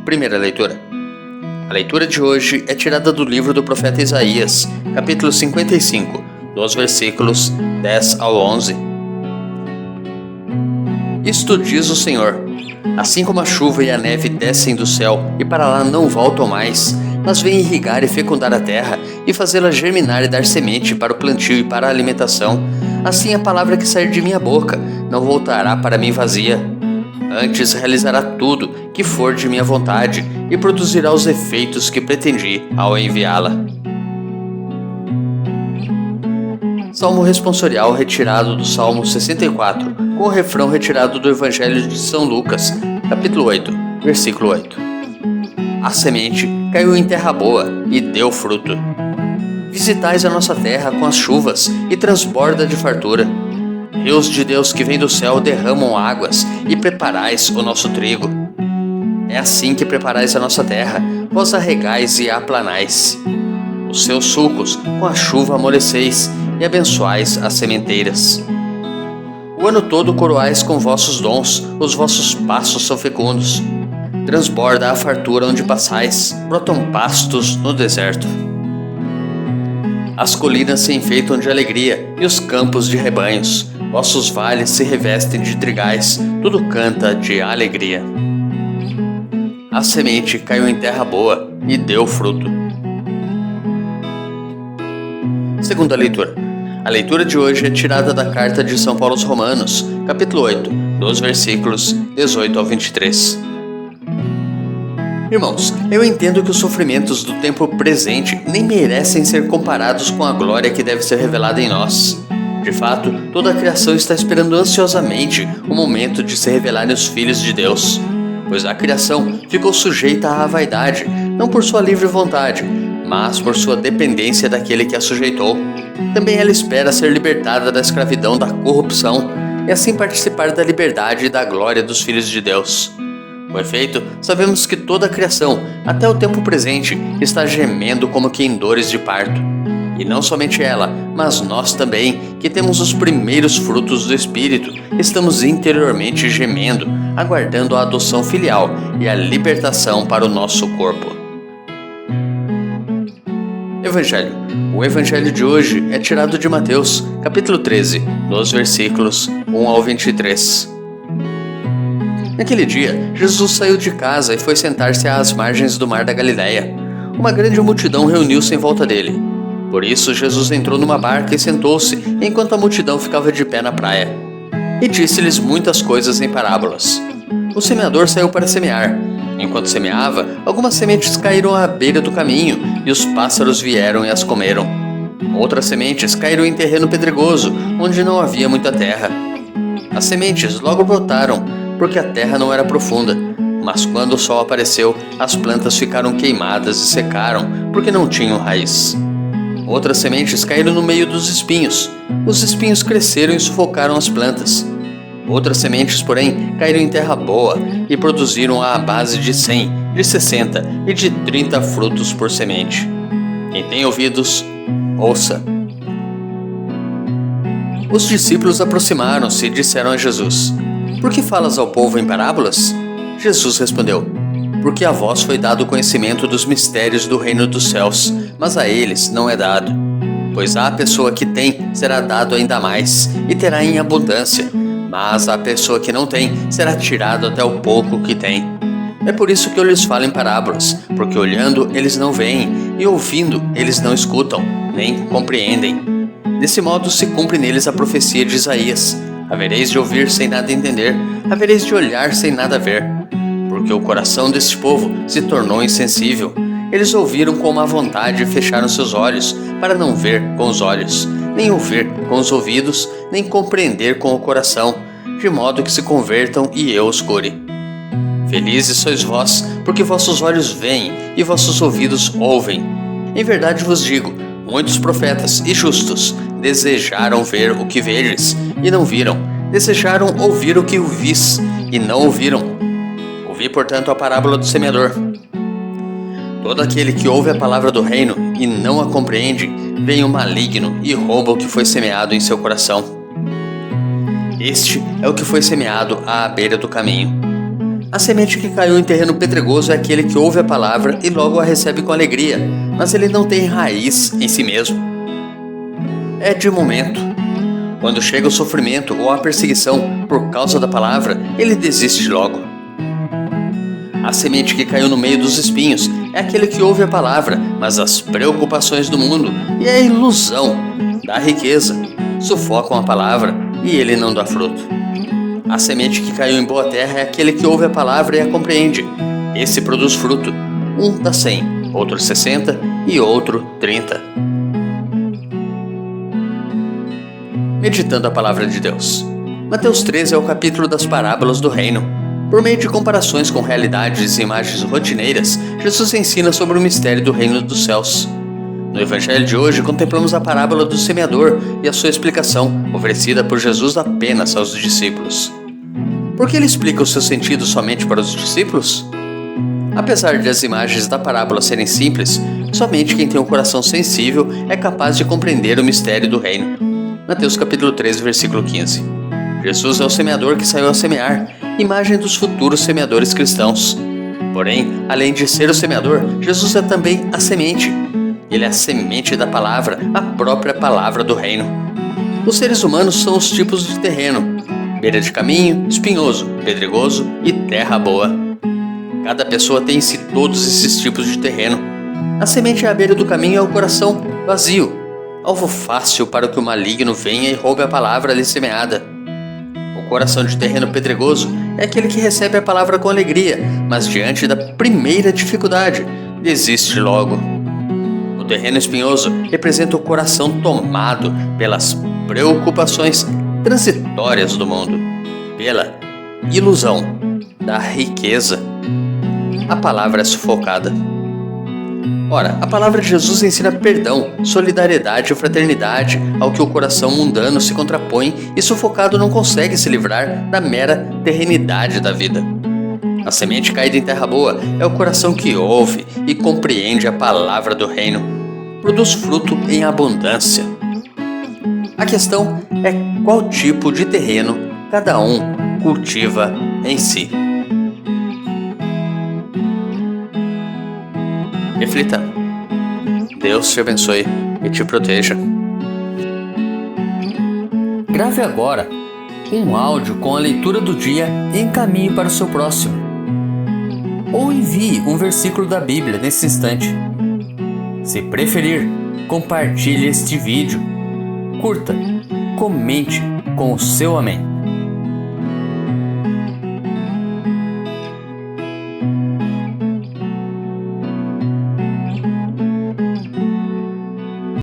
Primeira leitura. A leitura de hoje é tirada do livro do profeta Isaías, capítulo 55, dos versículos 10 ao 11. Isto diz o Senhor: assim como a chuva e a neve descem do céu e para lá não voltam mais, mas vêm irrigar e fecundar a terra e fazê-la germinar e dar semente para o plantio e para a alimentação, assim a palavra que sair de minha boca não voltará para mim vazia. Antes realizará tudo que for de minha vontade e produzirá os efeitos que pretendi ao enviá-la. Salmo responsorial retirado do Salmo 64, com o refrão retirado do Evangelho de São Lucas, capítulo 8, versículo 8. A semente caiu em terra boa e deu fruto. Visitais a nossa terra com as chuvas e transborda de fartura. Rios de Deus que vêm do céu derramam águas e preparais o nosso trigo. É assim que preparais a nossa terra, vós a regais e a aplanais. Os seus sulcos com a chuva amoleceis e abençoais as sementeiras. O ano todo coroais com vossos dons, os vossos passos são fecundos. Transborda a fartura onde passais, brotam pastos no deserto. As colinas se enfeitam de alegria e os campos de rebanhos. Vossos vales se revestem de trigais, tudo canta de alegria. A semente caiu em terra boa e deu fruto. Segunda leitura. A leitura de hoje é tirada da carta de São Paulo aos Romanos, capítulo 8, dos versículos 18 ao 23. Irmãos, eu entendo que os sofrimentos do tempo presente nem merecem ser comparados com a glória que deve ser revelada em nós. De fato, toda a criação está esperando ansiosamente o momento de se revelarem os filhos de Deus, pois a criação ficou sujeita à vaidade, não por sua livre vontade, mas por sua dependência daquele que a sujeitou. Também ela espera ser libertada da escravidão da corrupção e assim participar da liberdade e da glória dos filhos de Deus. Com efeito, sabemos que toda a criação, até o tempo presente, está gemendo como que em dores de parto. E não somente ela, mas nós também, que temos os primeiros frutos do Espírito, estamos interiormente gemendo, aguardando a adoção filial e a libertação para o nosso corpo. Evangelho. O Evangelho de hoje é tirado de Mateus, capítulo 13, dos versículos 1 ao 23. Naquele dia, Jesus saiu de casa e foi sentar-se às margens do mar da Galileia. Uma grande multidão reuniu-se em volta dele. Por isso, Jesus entrou numa barca e sentou-se, enquanto a multidão ficava de pé na praia. E disse-lhes muitas coisas em parábolas. O semeador saiu para semear. Enquanto semeava, algumas sementes caíram à beira do caminho, e os pássaros vieram e as comeram. Outras sementes caíram em terreno pedregoso, onde não havia muita terra. As sementes logo brotaram, porque a terra não era profunda. Mas quando o sol apareceu, as plantas ficaram queimadas e secaram, porque não tinham raiz. Outras sementes caíram no meio dos espinhos. Os espinhos cresceram e sufocaram as plantas. Outras sementes, porém, caíram em terra boa e produziram à base de 100, de 60 e de 30 frutos por semente. Quem tem ouvidos, ouça. Os discípulos aproximaram-se e disseram a Jesus: por que falas ao povo em parábolas? Jesus respondeu: porque a vós foi dado o conhecimento dos mistérios do reino dos céus, mas a eles não é dado. Pois à pessoa que tem será dado ainda mais, e terá em abundância, mas à pessoa que não tem será tirado até o pouco que tem. É por isso que eu lhes falo em parábolas, porque olhando eles não veem, e ouvindo eles não escutam, nem compreendem. Desse modo se cumpre neles a profecia de Isaías: havereis de ouvir sem nada entender, havereis de olhar sem nada ver. Porque o coração deste povo se tornou insensível. Eles ouviram com má vontade e fecharam seus olhos, para não ver com os olhos, nem ouvir com os ouvidos, nem compreender com o coração, de modo que se convertam e eu os cure. Felizes sois vós, porque vossos olhos veem e vossos ouvidos ouvem. Em verdade vos digo, muitos profetas e justos desejaram ver o que vedes, e não viram. Desejaram ouvir o que ouvis, e não ouviram. Ouvi, portanto, a parábola do semeador. Todo aquele que ouve a palavra do reino e não a compreende, vem o maligno e rouba o que foi semeado em seu coração. Este é o que foi semeado à beira do caminho. A semente que caiu em terreno pedregoso é aquele que ouve a palavra e logo a recebe com alegria, mas ele não tem raiz em si mesmo. É de momento. Quando chega o sofrimento ou a perseguição por causa da palavra, ele desiste logo. A semente que caiu no meio dos espinhos é aquele que ouve a palavra, mas as preocupações do mundo e a ilusão da riqueza sufocam a palavra e ele não dá fruto. A semente que caiu em boa terra é aquele que ouve a palavra e a compreende. Esse produz fruto. Um dá 100, outro 60 e outro 30. Meditando a palavra de Deus. Mateus 13 é o capítulo das parábolas do reino. Por meio de comparações com realidades e imagens rotineiras, Jesus ensina sobre o mistério do reino dos céus. No evangelho de hoje, contemplamos a parábola do semeador e a sua explicação, oferecida por Jesus apenas aos discípulos. Por que ele explica o seu sentido somente para os discípulos? Apesar de as imagens da parábola serem simples, somente quem tem um coração sensível é capaz de compreender o mistério do reino. Mateus capítulo 13, versículo 15. Jesus é o semeador que saiu a semear, imagem dos futuros semeadores cristãos. Porém, além de ser o semeador, Jesus é também a semente. Ele é a semente da palavra, a própria palavra do reino. Os seres humanos são os tipos de terreno: beira de caminho, espinhoso, pedregoso e terra boa. Cada pessoa tem em si todos esses tipos de terreno. A semente à beira do caminho é o coração vazio, alvo fácil para que o maligno venha e roube a palavra ali semeada. O coração de terreno pedregoso é aquele que recebe a palavra com alegria, mas diante da primeira dificuldade, desiste logo. O terreno espinhoso representa o coração tomado pelas preocupações transitórias do mundo, pela ilusão da riqueza. A palavra é sufocada. Ora, a palavra de Jesus ensina perdão, solidariedade e fraternidade, ao que o coração mundano se contrapõe e sufocado não consegue se livrar da mera terrenidade da vida. A semente caída em terra boa é o coração que ouve e compreende a palavra do reino. Produz fruto em abundância. A questão é qual tipo de terreno cada um cultiva em si. Reflita. Deus te abençoe e te proteja. Grave agora um áudio com a leitura do dia e encaminhe para o seu próximo. Ou envie um versículo da Bíblia nesse instante. Se preferir, compartilhe este vídeo. Curta, comente com o seu amém.